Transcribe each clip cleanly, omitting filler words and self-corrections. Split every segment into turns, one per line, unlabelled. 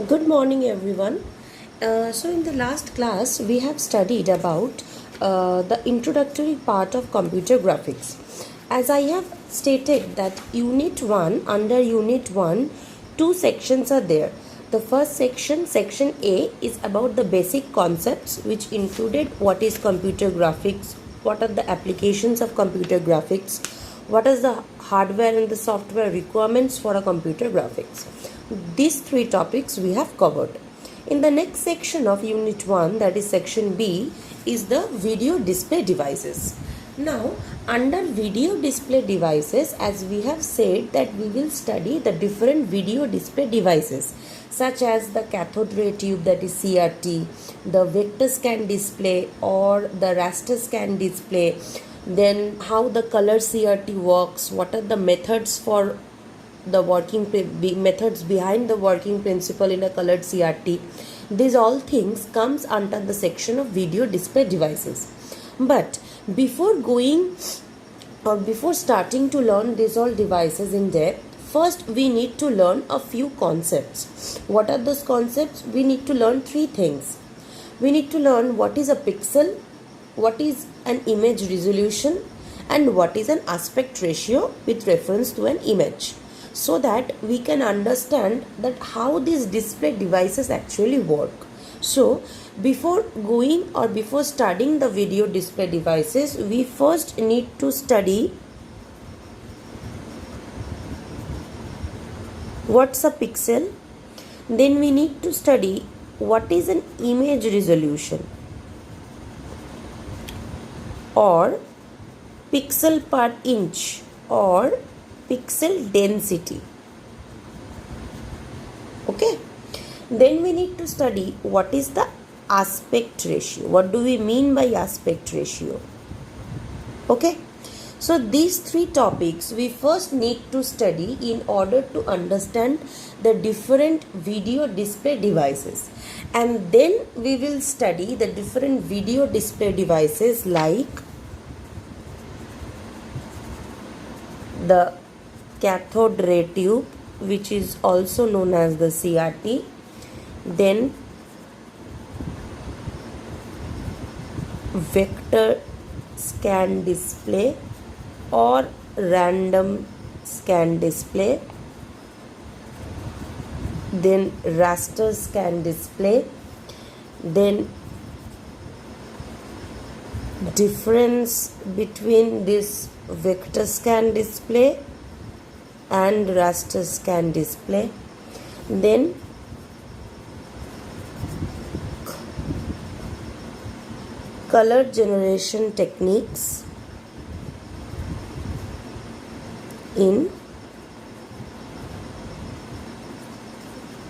Good morning, everyone. In the last class, we have studied about the introductory part of computer graphics. As I have stated that Unit 1, under Unit 1, two sections are there. The first section, Section A, is about the basic concepts, which included what is computer graphics, what are the applications of computer graphics, what is the hardware and the software requirements for a computer graphics. These three topics we have covered. In the next section of Unit 1, that is Section B, is the video display devices. Now, under video display devices, as we have said that we will study the different video display devices such as the cathode ray tube, that is CRT, the vector scan display or the raster scan display, then how the color CRT works, what are the methods for the methods behind the working principle in a colored CRT. These all things comes under the section of video display devices. But before starting to learn these all devices in depth, first we need to learn a few concepts. What are those concepts? We need to learn three things. We need to learn what is a pixel, what is an image resolution, and what is an aspect ratio with reference to an image, so that we can understand that how these display devices actually work. So before studying the video display devices, we first need to study what's a pixel. Then we need to study what is an image resolution or pixel per inch or pixel density. Okay. Then we need to study what is the aspect ratio. What do we mean by aspect ratio? Okay. So these three topics we first need to study in order to understand the different video display devices. And then we will study the different video display devices like the cathode ray tube, which is also known as the CRT, then vector scan display or random scan display, then raster scan display, then difference between this vector scan display and raster scan display, then color generation techniques in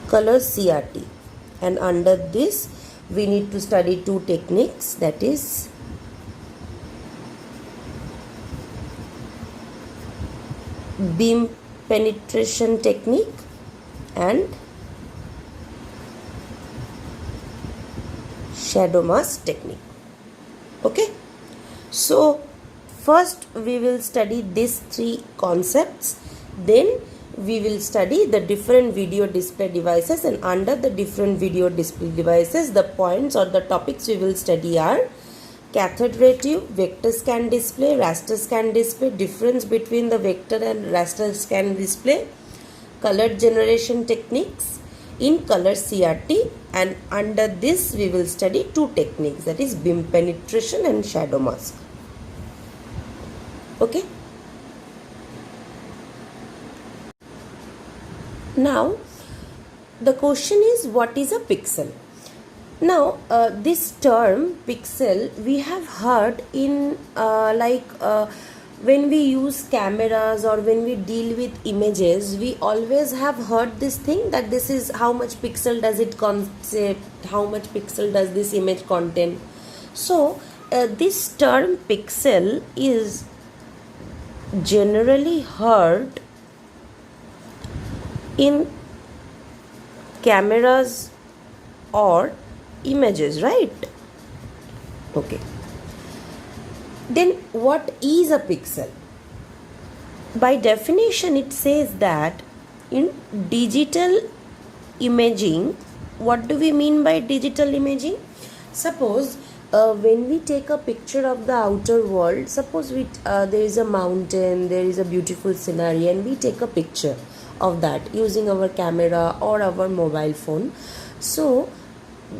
color CRT, and under this we need to study two techniques, that is beam penetration technique and shadow mask technique. Okay, so first we will study these three concepts, then we will study the different video display devices, and under the different video display devices the points or the topics we will study are cathode ray tube, vector scan display, raster scan display, difference between the vector and raster scan display, color generation techniques in color CRT, and under this we will study two techniques, that is beam penetration and shadow mask. Okay. Now the question is, what is a pixel? Now this term pixel we have heard in when we use cameras or when we deal with images, we always have heard this thing that this is how much pixel does it concept, how much pixel does this image contain. So this term pixel is generally heard in cameras or images, right? Okay. Then what is a pixel? By definition, it says that in digital imaging, what do we mean by digital imaging? Suppose when we take a picture of the outer world, suppose there is a mountain, there is a beautiful scenery, and we take a picture of that using our camera or our mobile phone. So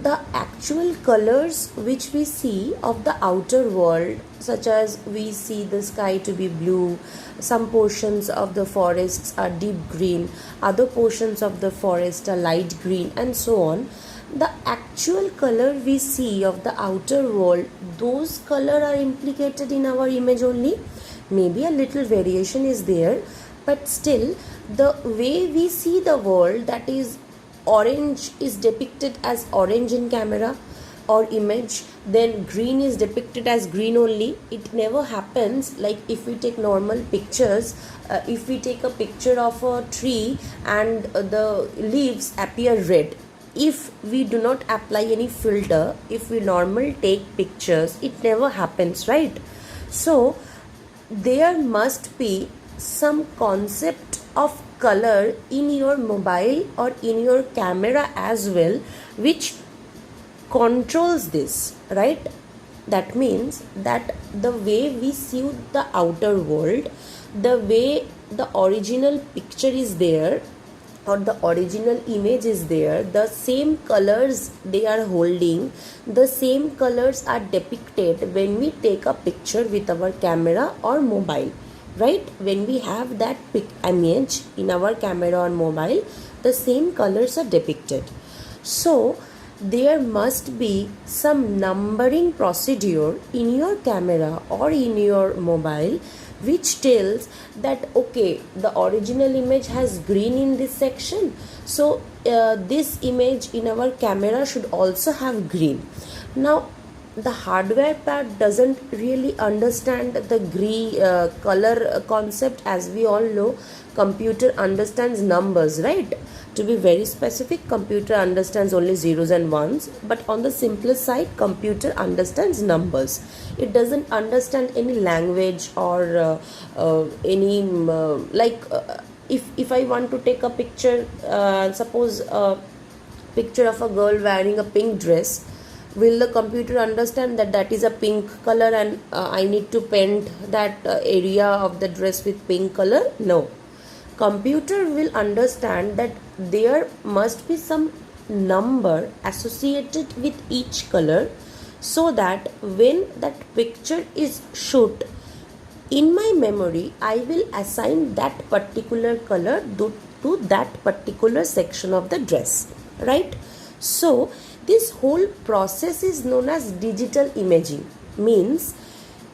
the actual colors which we see of the outer world, such as we see the sky to be blue, some portions of the forests are deep green, other portions of the forest are light green, and so on. The actual color we see of the outer world, those color are implicated in our image only. Maybe a little variation is there, but still the way we see the world, that is orange is depicted as orange in camera or image, then green is depicted as green only. It never happens like if we take normal pictures, if we take a picture of a tree and the leaves appear red, if we do not apply any filter, if we normal take pictures, it never happens, right? So there must be some concept of color in your mobile or in your camera as well, which controls this, right? That means that the way we see the outer world, the way the original picture is there or the original image is there, the same colors they are holding, the same colors are depicted when we take a picture with our camera or mobile, right? When we have that image in our camera or mobile, the same colors are depicted. So there must be some numbering procedure in your camera or in your mobile which tells that okay, the original image has green in this section, so this image in our camera should also have green. Now the hardware part doesn't really understand the color concept. As we all know, computer understands numbers, right? To be very specific, computer understands only zeros and ones, but on the simplest side, computer understands numbers. It doesn't understand any language or any if I want to take a picture, suppose a picture of a girl wearing a pink dress, will the computer understand that that is a pink color and I need to paint that area of the dress with pink color? No. Computer will understand that there must be some number associated with each color, so that when that picture is shoot in my memory, I will assign that particular color to that particular section of the dress, right? So this whole process is known as digital imaging. Means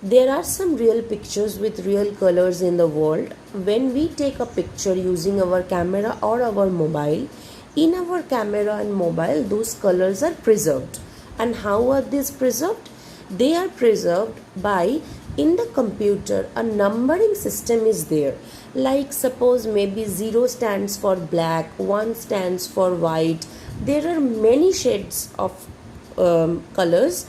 there are some real pictures with real colors in the world. When we take a picture using our camera or our mobile, in our camera and mobile, those colors are preserved. And how are these preserved? They are preserved by, in the computer, a numbering system is there. Like suppose maybe 0 stands for black, 1 stands for white. There are many shades of colors,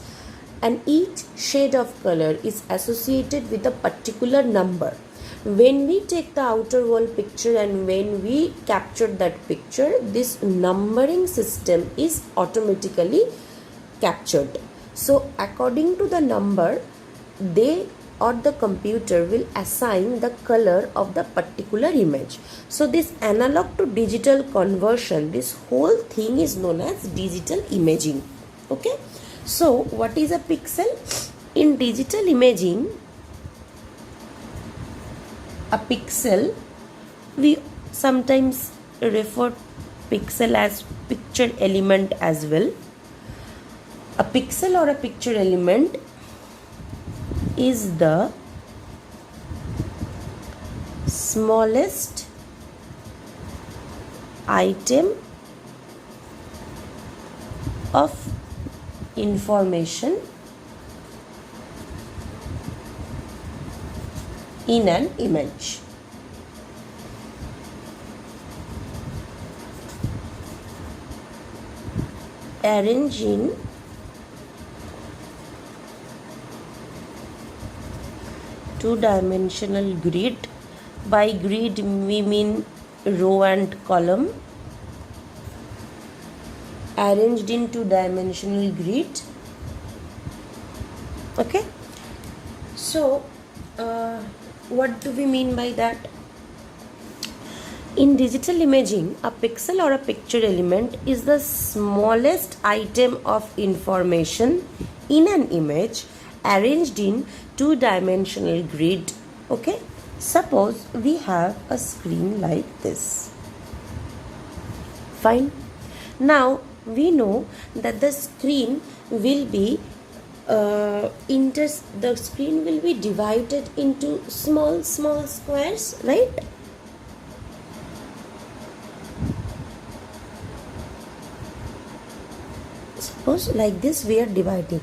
and each shade of color is associated with a particular number. When we take the outer world picture and when we capture that picture, this numbering system is automatically captured. So according to the number, they or the computer will assign the color of the particular image. So this analog to digital conversion, this whole thing is known as digital imaging. Okay. So what is a pixel? In digital imaging, a pixel, we sometimes refer pixel as picture element as well. A pixel or a picture element is the smallest item of information in an image. Arranging two-dimensional grid. By grid we mean row and column. arranged in two-dimensional grid. Okay, so what do we mean by that? In digital imaging, a pixel or a picture element is the smallest item of information in an image arranged in two-dimensional grid. Okay, suppose we have a screen like this. Fine. Now we know that the screen will be the screen will be divided into small squares, right? Suppose like this we are dividing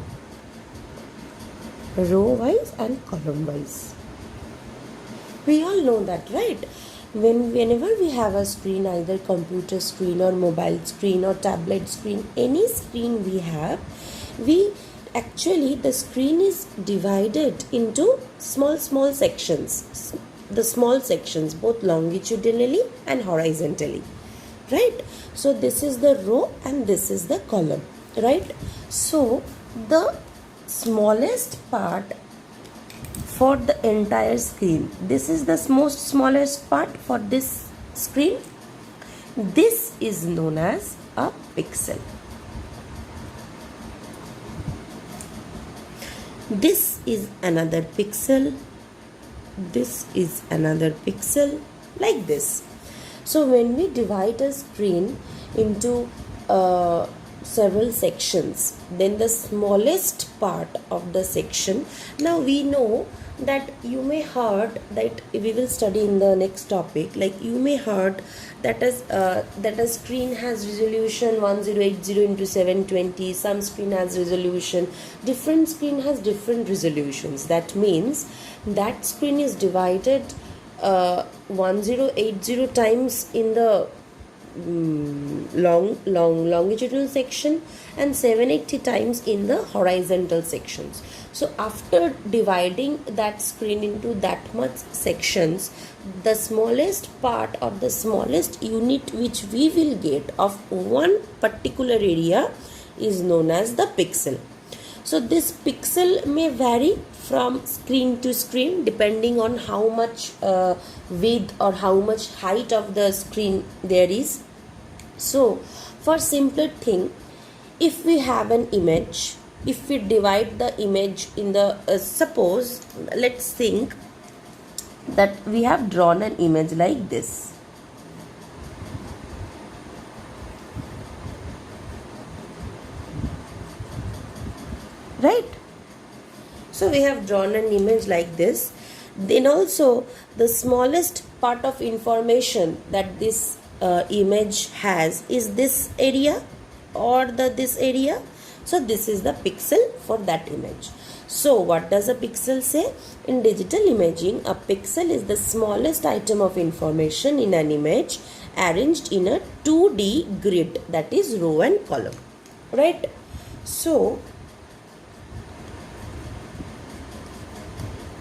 row wise and column wise. We all know that, right? Whenever we have a screen, either computer screen or mobile screen or tablet screen, any screen we have, the screen is divided into small sections. The small sections, both longitudinally and horizontally, right? So this is the row and this is the column, right? So the smallest part for the entire screen, this is the most smallest part for this screen. This is known as a pixel. This is another pixel. This is another pixel, like this. So when we divide a screen into several sections, then the smallest part of the section, now we know that you may heard that we will study in the next topic, like you may heard that a screen has resolution 1080 into 720, some screen has resolution, different screen has different resolutions. That means that screen is divided 1080 times in the longitudinal section and 780 times in the horizontal sections. So after dividing that screen into that much sections, the smallest part or the smallest unit which we will get of one particular area is known as the pixel. So this pixel may vary from screen to screen depending on how much width or how much height of the screen there is. So for simpler thing, if we have an image, if we divide the image in the suppose, let's think that we have drawn an image like this. Right? So we have drawn an image like this. Then also the smallest part of information that this image has is this area or this area. So this is the pixel for that image. So what does a pixel say? In digital imaging, a pixel is the smallest item of information in an image arranged in a 2D grid, that is row and column, right? So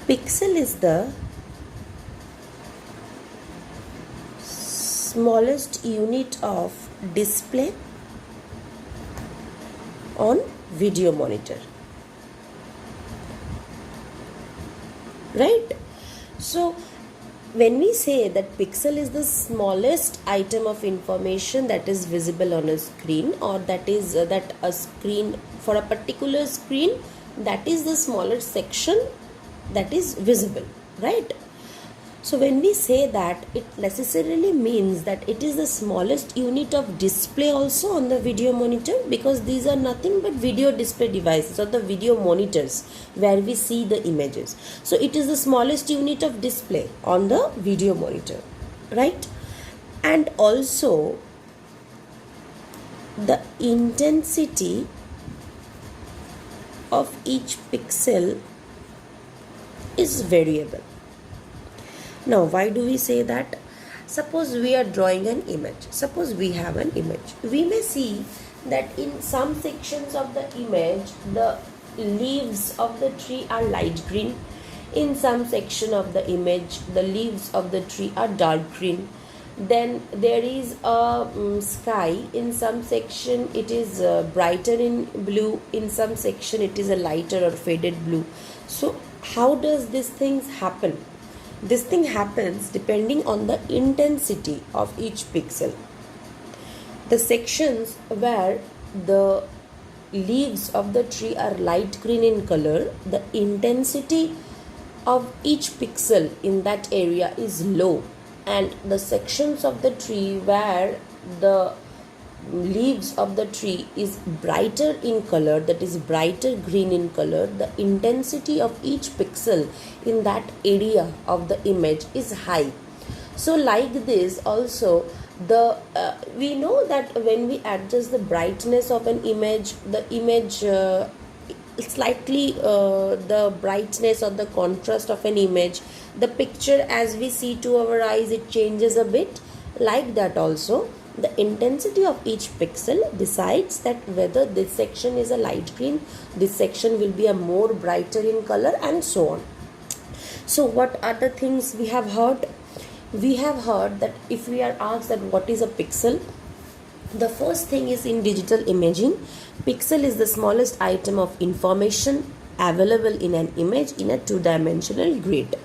pixel is the smallest unit of display on video monitor, right? So when we say that pixel is the smallest item of information that is visible on a screen, or that is that a screen, for a particular screen, that is the smaller section that is visible, right? So when we say that, it necessarily means that it is the smallest unit of display also on the video monitor, because these are nothing but video display devices or the video monitors where we see the images. So it is the smallest unit of display on the video monitor, right? And also the intensity of each pixel is variable. Now, why do we say that? Suppose we are drawing an image. Suppose we have an image. We may see that in some sections of the image, the leaves of the tree are light green. In some section of the image, the leaves of the tree are dark green. Then there is a sky. In some section it is brighter in blue, in some section it is a lighter or faded blue. So how does these things happen? This thing happens depending on the intensity of each pixel. The sections where the leaves of the tree are light green in color, the intensity of each pixel in that area is low, and the sections of the tree where the leaves of the tree is brighter in color, that is brighter green in color, the intensity of each pixel in that area of the image is high. So like this also, the we know that when we adjust the brightness of an image, the image slightly the brightness or the contrast of an image, the picture as we see to our eyes, it changes a bit. Like that also, the intensity of each pixel decides that whether this section is a light green, this section will be a more brighter in color, and so on. So what are the things we have heard? We have heard that if we are asked that what is a pixel, the first thing is, in digital imaging, pixel is the smallest item of information available in an image in a two-dimensional grid.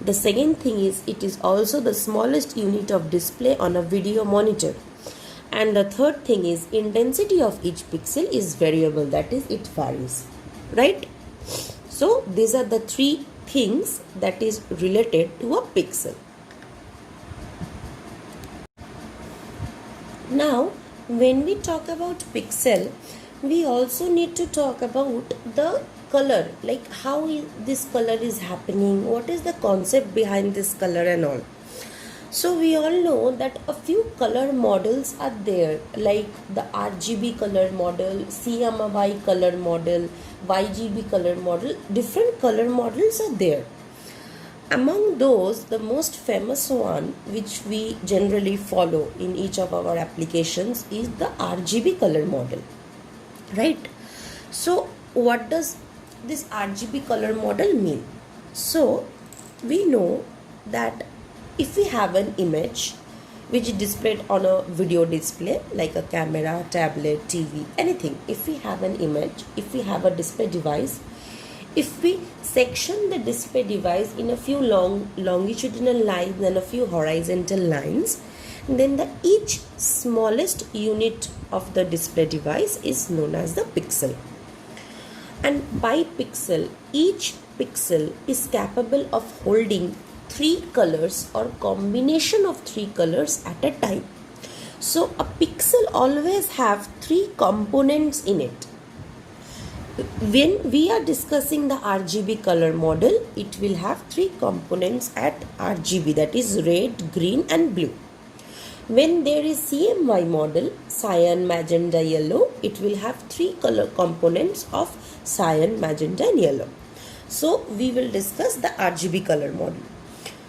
The second thing is, it is also the smallest unit of display on a video monitor. And the third thing is, intensity of each pixel is variable, that is, it varies, right? So these are the three things that is related to a pixel. Now, when we talk about pixel, we also need to talk about the color, like how this color is happening, what is the concept behind this color and all. So we all know that a few color models are there, like the RGB color model, CMYK color model, YGB color model. Different color models are there. Among those, the most famous one which we generally follow in each of our applications is the RGB color model, right? So what does this RGB color model mean? So we know that if we have an image which is displayed on a video display like a camera, tablet, TV, anything, if we have an image, if we have a display device, if we section the display device in a few longitudinal lines and a few horizontal lines, then the each smallest unit of the display device is known as the pixel. And by pixel, each pixel is capable of holding three colors or combination of three colors at a time. So a pixel always have three components in it. When we are discussing the RGB color model, it will have three components at RGB, that is red, green and blue. When there is CMY model, cyan, magenta, yellow, it will have three color components of cyan, magenta and yellow. So we will discuss the RGB color model.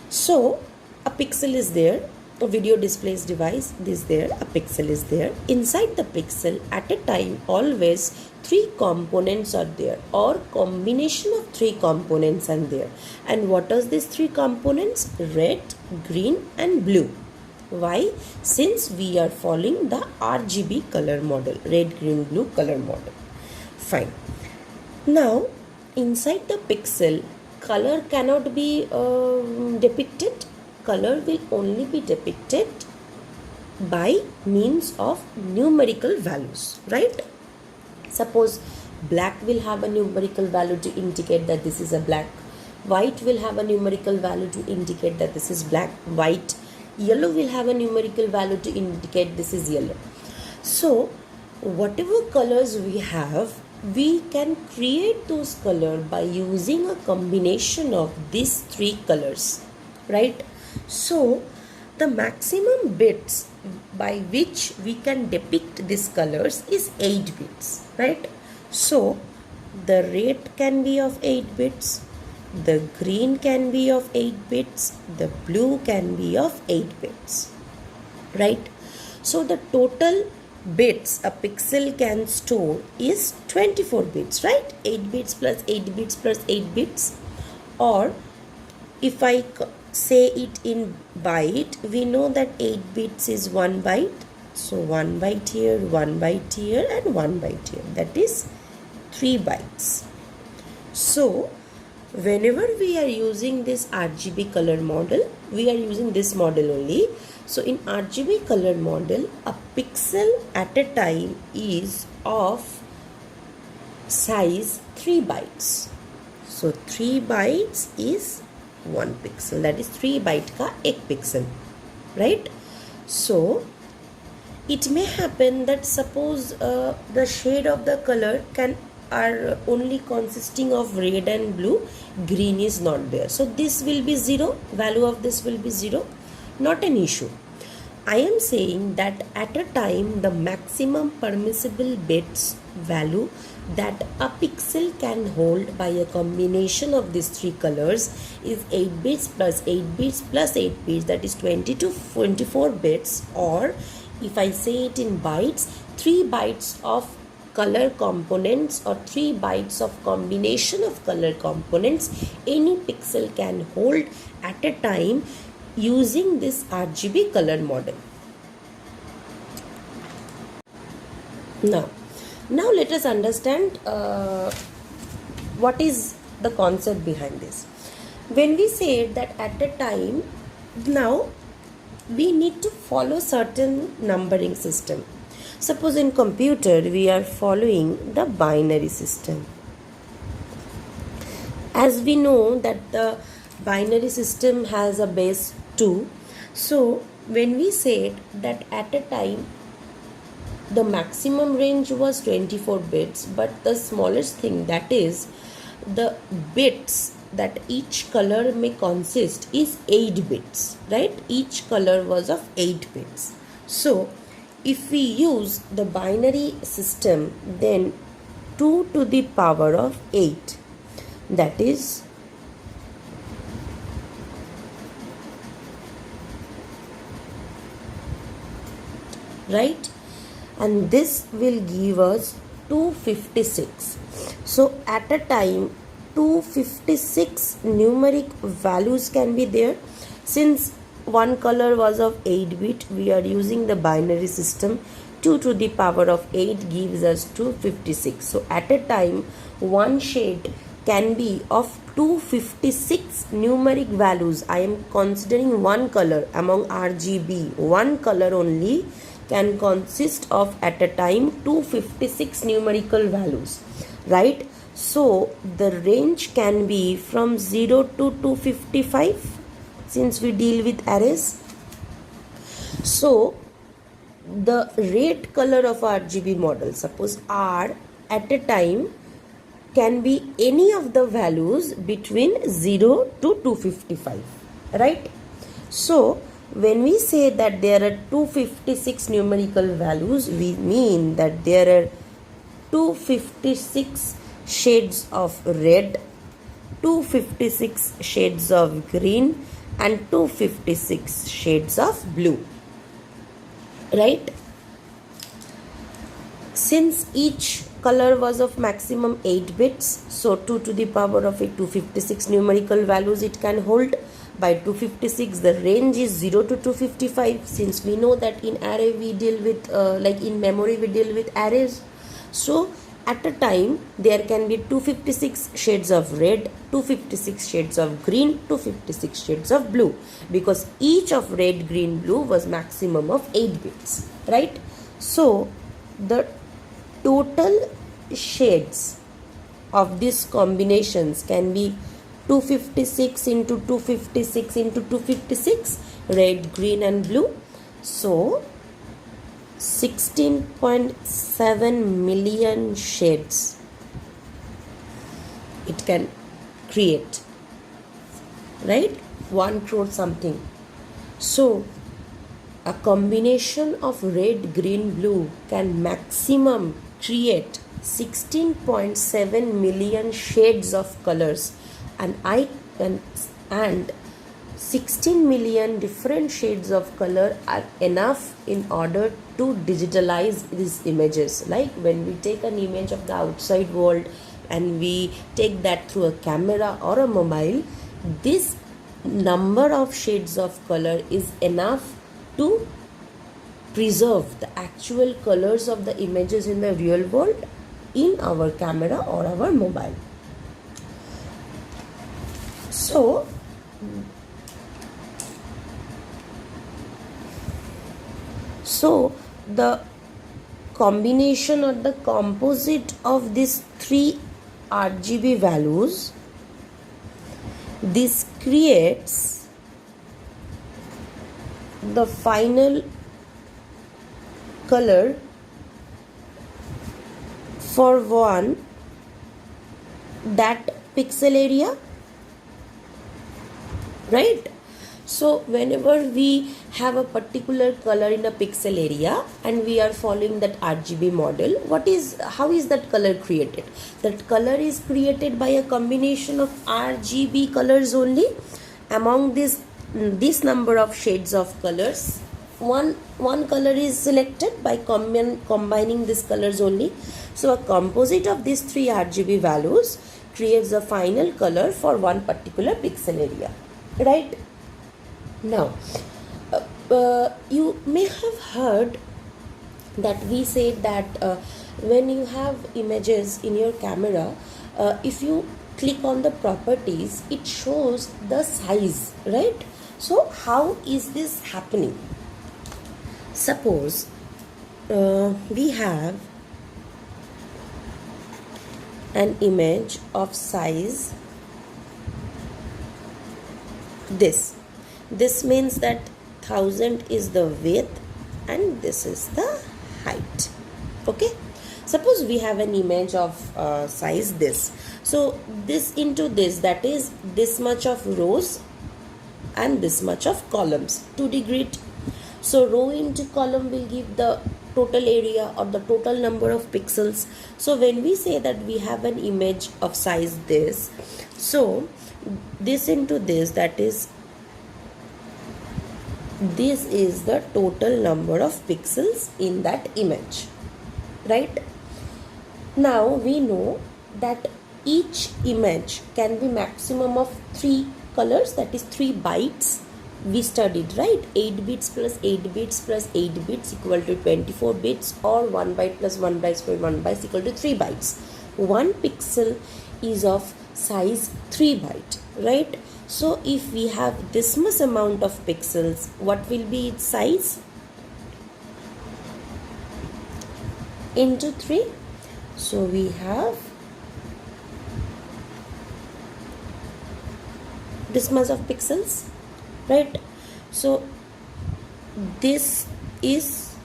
So a pixel is there, a video displays device is there, a pixel is there. Inside the pixel at a time always three components are there, or combination of three components are there. And what are these three components? Red, green and blue. Why? Since we are following the RGB color model, red, green, blue color model. Fine. Now inside the pixel, color cannot be depicted. Color will only be depicted by means of numerical values, right? Suppose black will have a numerical value to indicate that this is a black. White will have a numerical value to indicate that this is black, white. Yellow will have a numerical value to indicate this is yellow. So whatever colors we have, we can create those colors by using a combination of these three colors, right? So the maximum bits by which we can depict these colors is 8 bits, right? So the red can be of 8 bits, the green can be of 8 bits, the blue can be of 8 bits, right? So the total bits a pixel can store is 24 bits, right? 8 bits plus 8 bits plus 8 bits. Or if I say it in byte, we know that 8 bits is 1 byte. So 1 byte here, 1 byte here, and 1 byte here. That is 3 bytes. So whenever we are using this RGB color model, we are using this model only. So in RGB color model, a pixel at a time is of size 3 bytes. So 3 bytes is 1 pixel. That is 3 byte का 1 pixel, right? So it may happen that suppose the shade of the color are only consisting of red and blue, green is not there. So this will be 0, value of this will be 0, not an issue. I am saying that at a time the maximum permissible bits value that a pixel can hold by a combination of these 3 colors is 8 bits plus 8 bits plus 8 bits, that is 20 to 24 bits, or if I say it in bytes, 3 bytes of color components or 3 bytes of combination of color components any pixel can hold at a time using this RGB color model. Now let us understand what is the concept behind this. When we say that at a time, now we need to follow certain numbering system. Suppose in computer we are following the binary system. As we know that the binary system has a base 2. So when we said that at a time the maximum range was 24 bits, but the smallest thing, that is the bits that each color may consist, is 8 bits, right? Each color was of 8 bits. So if we use the binary system, then 2 to the power of 8, that is right, and this will give us 256. So at a time 256 numeric values can be there. Since one color was of 8 bit, we are using the binary system. 2 to the power of 8 gives us 256. So at a time one shade can be of 256 numeric values. I am considering one color among RGB. One color only can consist of at a time 256 numerical values, right? So the range can be from 0 to 255 since we deal with arrays. So the red color of RGB model, suppose R, at a time can be any of the values between 0 to 255, right? So when we say that there are 256 numerical values, we mean that there are 256 shades of red, 256 shades of green, and 256 shades of blue, right? Since each color was of maximum 8 bits, so 2 to the power of 8, 256 numerical values it can hold. By 256 the range is 0 to 255. Since we know that in array we deal with like in memory we deal with arrays, so at a time there can be 256 shades of red, 256 shades of green, 256 shades of blue, because each of red, green, blue was maximum of 8 bits, right? So the total shades of these combinations can be 256 into 256 into 256, red, green and blue. So 16.7 million shades it can create, right? 1 crore something. So a combination of red, green, blue can maximum create 16.7 million shades of colors, and 16 million different shades of color are enough in order to digitalize these images. Like when we take an image of the outside world and we take that through a camera or a mobile, this number of shades of color is enough to preserve the actual colors of the images in the real world in our camera or our mobile. So the combination or the composite of these three RGB values, this creates the final color for that pixel area, right? So whenever we have a particular color in a pixel area and we are following that RGB model, how is that color created? That color is created by a combination of RGB colors only. Among this number of shades of colors, one color is selected by combining these colors only. So a composite of these three RGB values creates a final color for one particular pixel area, right? Now, you may have heard that we say that when you have images in your camera, if you click on the properties, it shows the size, right? So how is this happening? Suppose we have an image of size this means that 1000 is the width and this is the height. Okay, suppose we have an image of size this, so this into this, that is this much of rows and this much of columns, 2D grid. So row into column will give the total area or the total number of pixels. So when we say that we have an image of size this, so this into this, that is this is the total number of pixels in that image, right? Now we know that each image can be maximum of 3 colors, that is 3 bytes. We studied, right? 8 bits plus 8 bits plus 8 bits equal to 24 bits, or 1 byte plus 1 byte square 1 bytes equal to 3 bytes. 1 pixel is of size 3 byte, right? So if we have this much amount of pixels, what will be its size? Into 3. So we have this much of pixels, right? So this is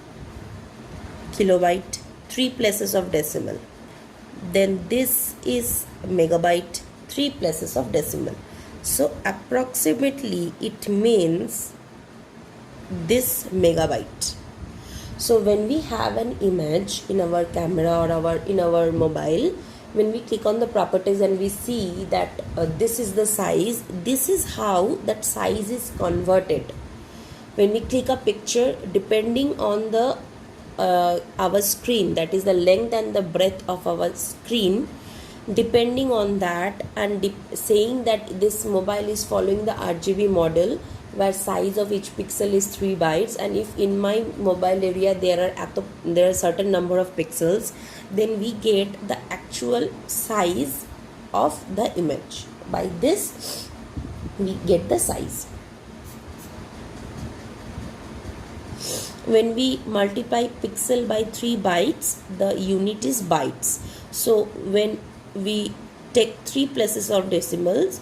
kilobyte, 3 places of decimal. Then this is megabyte, 3 places of decimal. So approximately it means this megabyte. So when we have an image in our camera or in our mobile, when we click on the properties and we see that this is the size, this is how that size is converted. When we click a picture, depending on the our screen, that is the length and the breadth of our screen, depending on that, and saying that this mobile is following the RGB model where size of each pixel is 3 bytes, and if in my mobile area there are certain number of pixels, then we get the actual size of the image. By this we get the size. When we multiply pixel by 3 bytes, the unit is bytes. So when we take 3 places of decimals,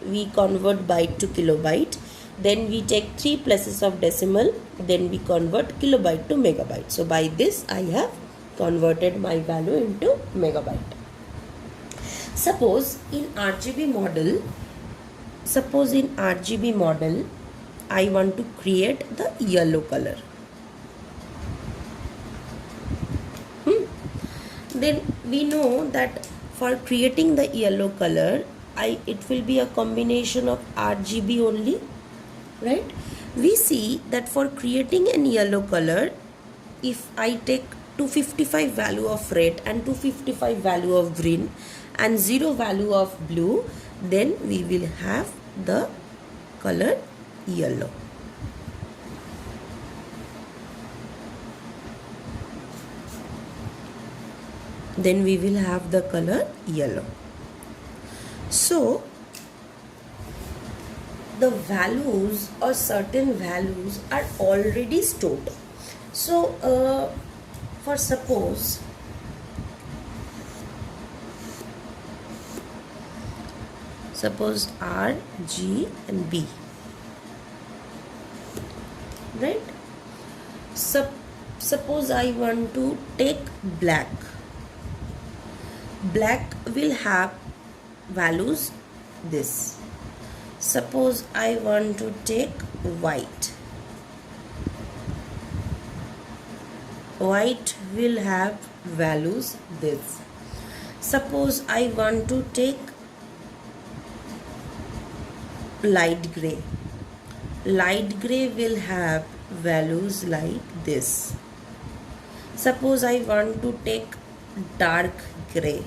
we convert byte to kilobyte. Then we take 3 places of decimal, then we convert kilobyte to megabyte. So by this I have converted my value into megabyte. Suppose in RGB model, I want to create the yellow color. Then we know that for creating the yellow color, it will be a combination of RGB only, right? We see that for creating an yellow color, if I take 255 value of red and 255 value of green and 0 value of blue, then we will have the color yellow. Then we will have the color yellow. So the values or certain values are already stored. So for suppose R, G and B, right? Suppose I want to take black. Black will have values this. Suppose I want to take white. White will have values this. Suppose I want to take light gray. Light gray will have values like this. Suppose I want to take dark gray.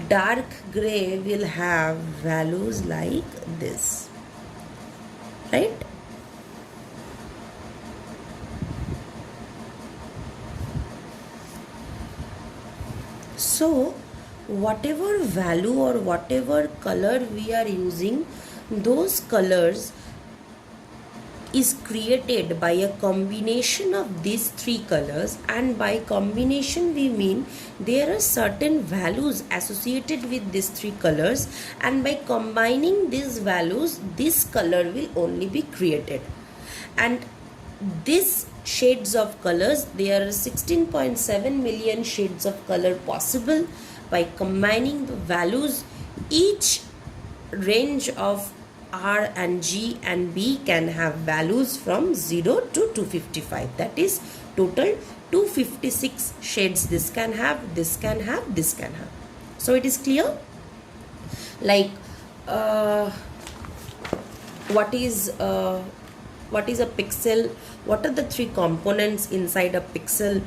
Dark gray will have values like this, right? So whatever value or whatever color we are using, those colors is created by a combination of these three colors, and by combination we mean there are certain values associated with these three colors, and by combining these values this color will only be created. And these shades of colors, there are 16.7 million shades of color possible. By combining the values, each range of R and G and B can have values from 0 to 255. That is total 256 shades. This can have, this can have, this can have. So it is clear? Like what is a pixel? What are the three components inside a pixel?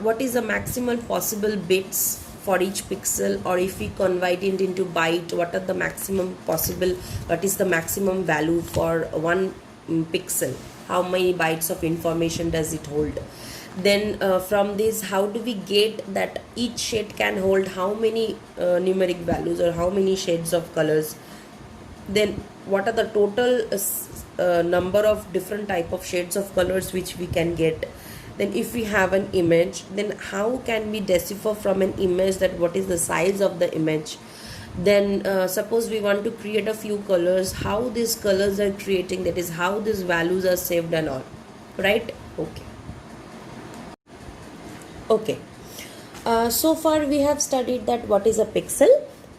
What is the maximal possible bits for each pixel, or if we convert it into byte, what are the maximum possible, what is the maximum value for one pixel, how many bytes of information does it hold? Then from this, how do we get that each shade can hold how many numeric values or how many shades of colors? Then what are the total number of different type of shades of colors which we can get? Then if we have an image, then how can we decipher from an image that what is the size of the image? Then suppose we want to create a few colors, how these colors are creating, that is how these values are saved and all, right? Okay. So far we have studied that what is a pixel,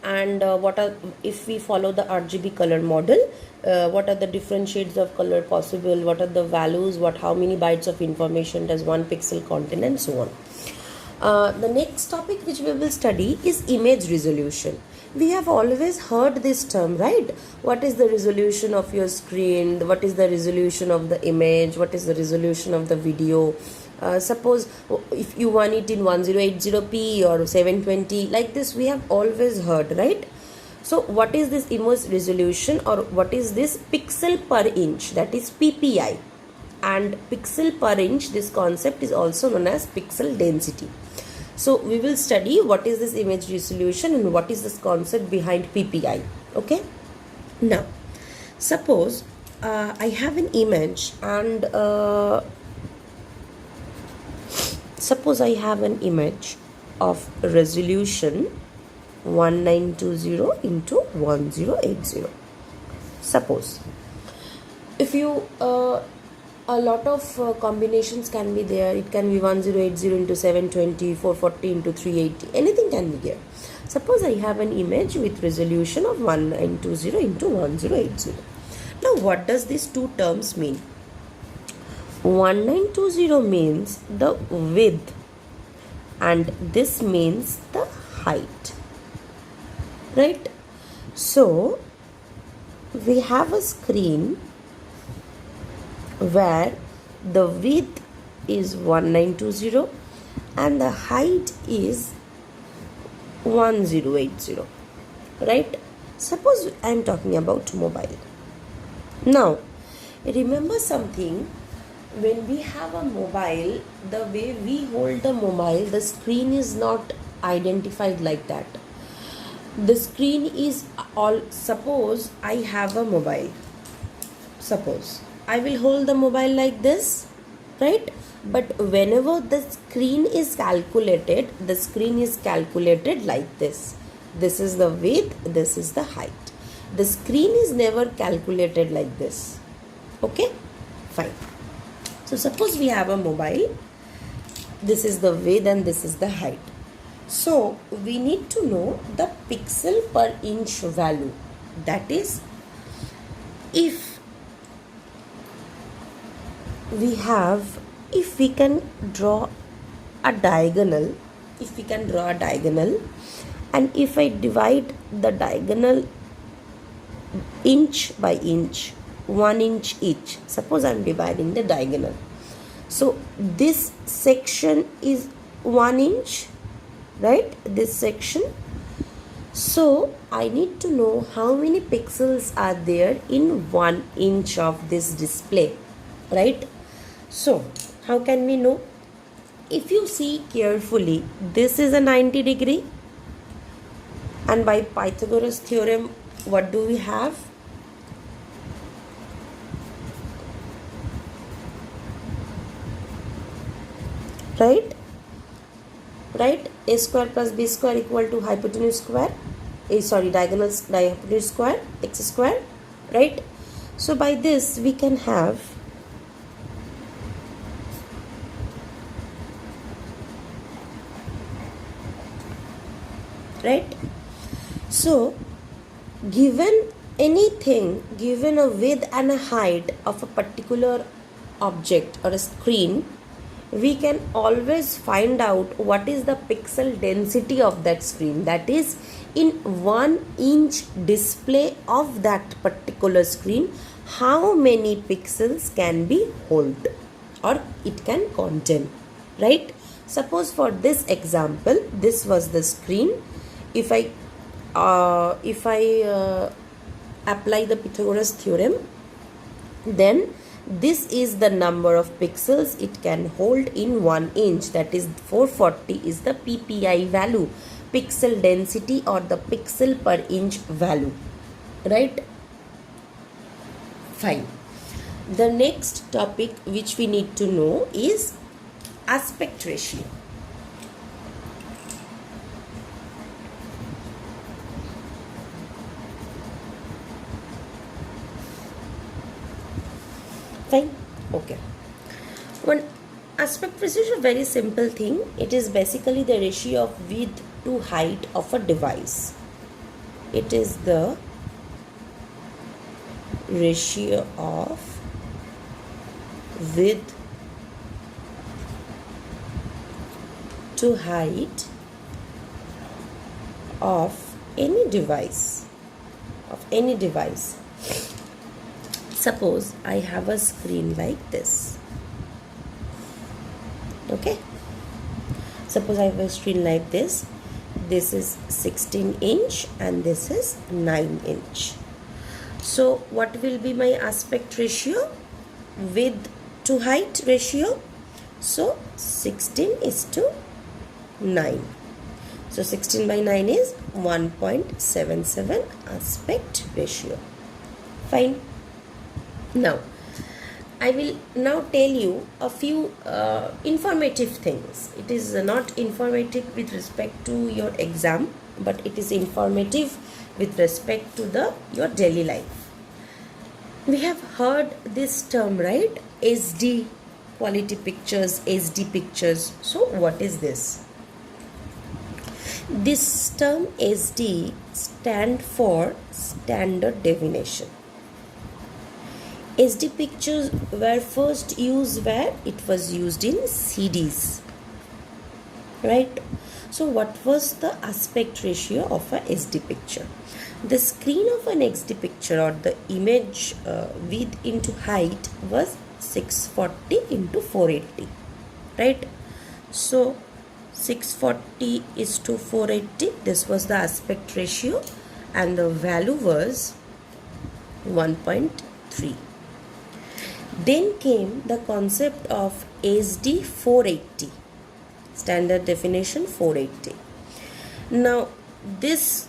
and what are, if we follow the RGB color model, what are the different shades of color possible, what are the values, how many bytes of information does one pixel contain, and so on. The next topic which we will study is image resolution. We have always heard this term, right? What is the resolution of your screen? What is the resolution of the image? What is the resolution of the video? Suppose if you want it in 1080p or 720, like this we have always heard, right? So what is this image resolution, or what is this pixel per inch, that is PPI? And pixel per inch, this concept is also known as pixel density. So we will study what is this image resolution and what is this concept behind PPI. Okay, now suppose I have an image, and suppose I have an image of resolution 1920 into 1080. Suppose if you a lot of combinations can be there. It can be 1080 into 720, 440 into 380, anything can be there. Suppose I have an image with resolution of 1920 into 1080. Now what does these two terms mean? 1920 means the width and this means the height, right? So we have a screen where the width is 1920 and the height is 1080, right? Suppose I am talking about mobile. Now, remember something, when we have a mobile, the way we hold the mobile, the screen is not identified like that. The screen is all, suppose I have a mobile. Suppose I will hold the mobile like this, right? But whenever the screen is calculated, the screen is calculated like this. This is the width, this is the height. The screen is never calculated like this. Okay? Fine. So suppose we have a mobile. This is the width and this is the height. So we need to know the pixel per inch value. That is, if we can draw a diagonal, and if I divide the diagonal inch by inch, 1 inch each, suppose I am dividing the diagonal. So this section is 1 inch, right? This section. So I need to know how many pixels are there in 1 inch of this display, right? So how can we know? If you see carefully, this is a 90 degree, and by Pythagoras theorem, what do we have? Right? A square plus b square equal to hypotenuse square, diagonal hypotenuse square, x square, right? So by this we can have right. So given anything, given a width and a height of a particular object or a screen, we can always find out what is the pixel density of that screen. That is, in 1 inch display of that particular screen, how many pixels can be held or it can contain, right? Suppose for this example, this was the screen. If I apply the Pythagoras theorem, then this is the number of pixels it can hold in 1 inch. That is 440 is the PPI value, pixel density or the pixel per inch value, right? Fine. The next topic which we need to know is aspect ratio. Fine. Okay. One aspect ratio is a very simple thing. It is basically the ratio of width to height of a device. It is the ratio of width to height of any device. Suppose I have a screen like this. Okay. Suppose I have a screen like this. This is 16 inch and this is 9 inch. So what will be my aspect ratio? Width to height ratio. So 16 is to 9. So 16 by 9 is 1.77 aspect ratio. Fine. Now, I will now tell you a few informative things. It is not informative with respect to your exam, but it is informative with respect to your daily life. We have heard this term, right? SD, quality pictures, SD pictures. So what is this? This term SD stand for standard definition. SD pictures were first used where? It was used in CDs, right? So what was the aspect ratio of a SD picture? The screen of an SD picture or the image width into height was 640 into 480, right? So 640 is to 480, this was the aspect ratio, and the value was 1.3. Then came the concept of SD 480, standard definition 480. Now this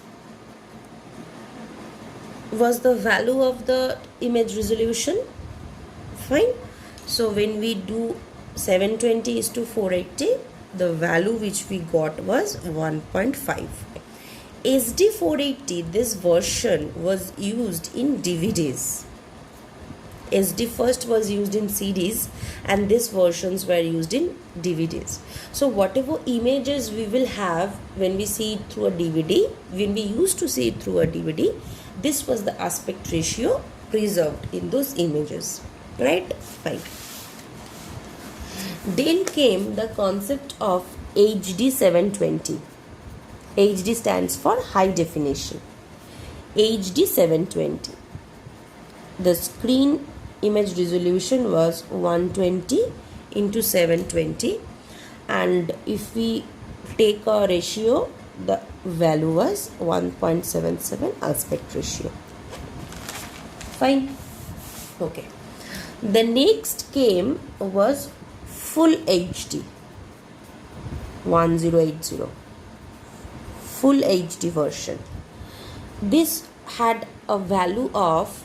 was the value of the image resolution. Fine. So when we do 720 is to 480, the value which we got was 1.5. SD 480, this version was used in DVDs. SD first was used in CDs and these versions were used in DVDs. So whatever images we will have when we see it through a DVD, when we used to see it through a DVD, this was the aspect ratio preserved in those images. Right? Fine. Then came the concept of HD 720. HD stands for high definition. HD 720. The screen image resolution was 120 into 720, and if we take a ratio, the value was 1.77 aspect ratio. Fine. Okay. The next came was full HD 1080, full HD version. This had a value of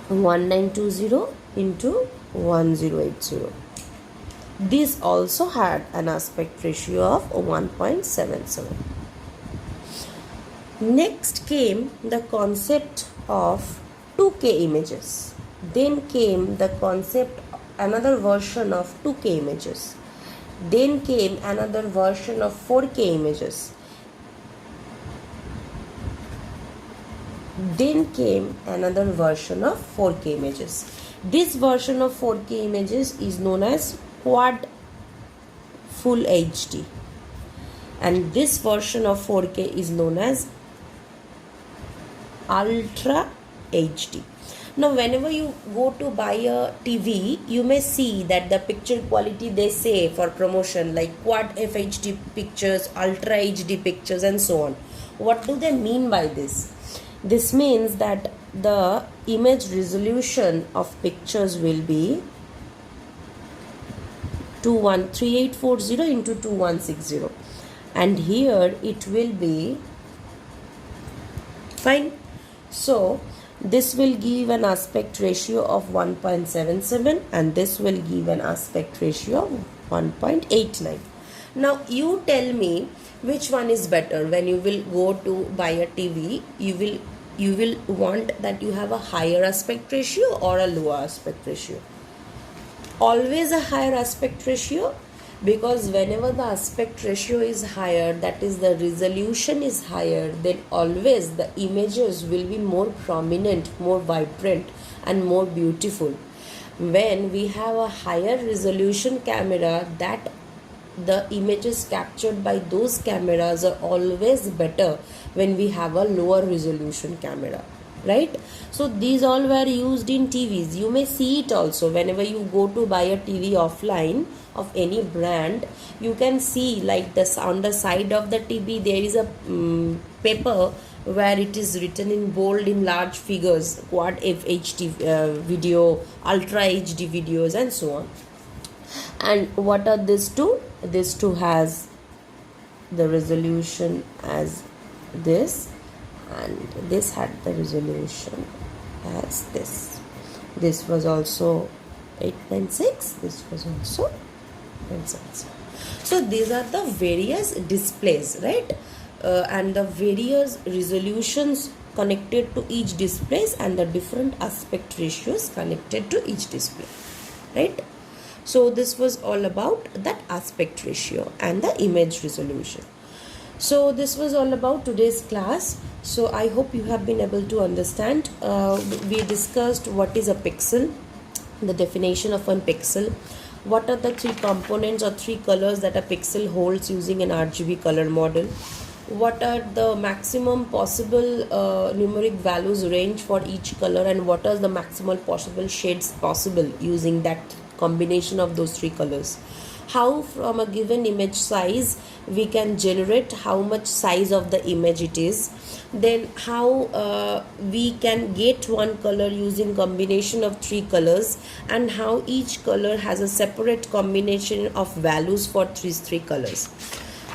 1920 into 1080. This also had an aspect ratio of 1.77. Next came the concept of 2K images. Then came the concept, another version of 2K images. Then came another version of 4K images. Then came another version of 4K images. This version of 4K images is known as quad full HD, and this version of 4K is known as ultra HD. Now whenever you go to buy a TV, you may see that the picture quality they say for promotion like quad FHD pictures, ultra HD pictures and so on. What do they mean by this? This means that the image resolution of pictures will be 3840 into 2160, and here it will be fine. So this will give an aspect ratio of 1.77 and this will give an aspect ratio of 1.89. Now you tell me which one is better. When you will go to buy a TV, you will want that you have a higher aspect ratio or a lower aspect ratio. Always a higher aspect ratio, because whenever the aspect ratio is higher, that is the resolution is higher, then always the images will be more prominent, more vibrant and more beautiful. When we have a higher resolution camera, that the images captured by those cameras are always better when we have a lower resolution camera, right? So these all were used in TVs. You may see it also whenever you go to buy a TV offline of any brand. You can see like this on the side of the TV there is a paper where it is written in bold in large figures, quad FHD video, ultra HD videos and so on. And what are these two? This two has the resolution as this, and this had the resolution as this. This was also 896, this was also 896. So these are the various displays, right? And the various resolutions connected to each displays and the different aspect ratios connected to each display, right? So this was all about that aspect ratio and the image resolution. So this was all about today's class. So I hope you have been able to understand. We discussed what is a pixel, the definition of one pixel, what are the three components or three colors that a pixel holds using an RGB color model, what are the maximum possible numeric values range for each color, and what are the maximal possible shades possible using that combination of those three colors. how from a given image size we can generate how much size of the image it is, then how we can get one color using combination of three colors, and how each color has a separate combination of values for these three colors.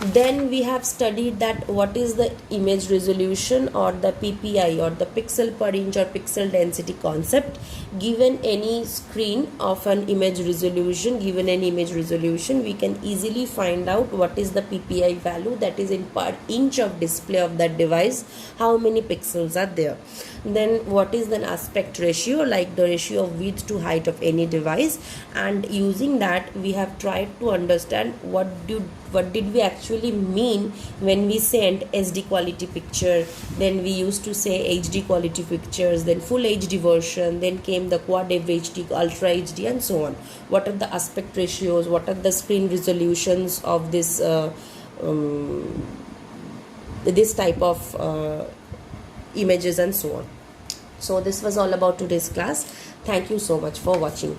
Then we have studied that what is the image resolution or the PPI or the pixel per inch or pixel density concept. Given any screen of an image resolution, given an image resolution, we can easily find out what is the PPI value, that is in per inch of display of that device, how many pixels are there. Then what is the aspect ratio, like the ratio of width to height of any device, and using that we have tried to understand what did we actually mean when we sent SD quality picture. Then we used to say HD quality pictures, then full HD version, then came the quad HD, ultra HD, and so on. What are the aspect ratios, what are the screen resolutions of this this type of images and so on. So this was all about today's class. Thank you so much for watching.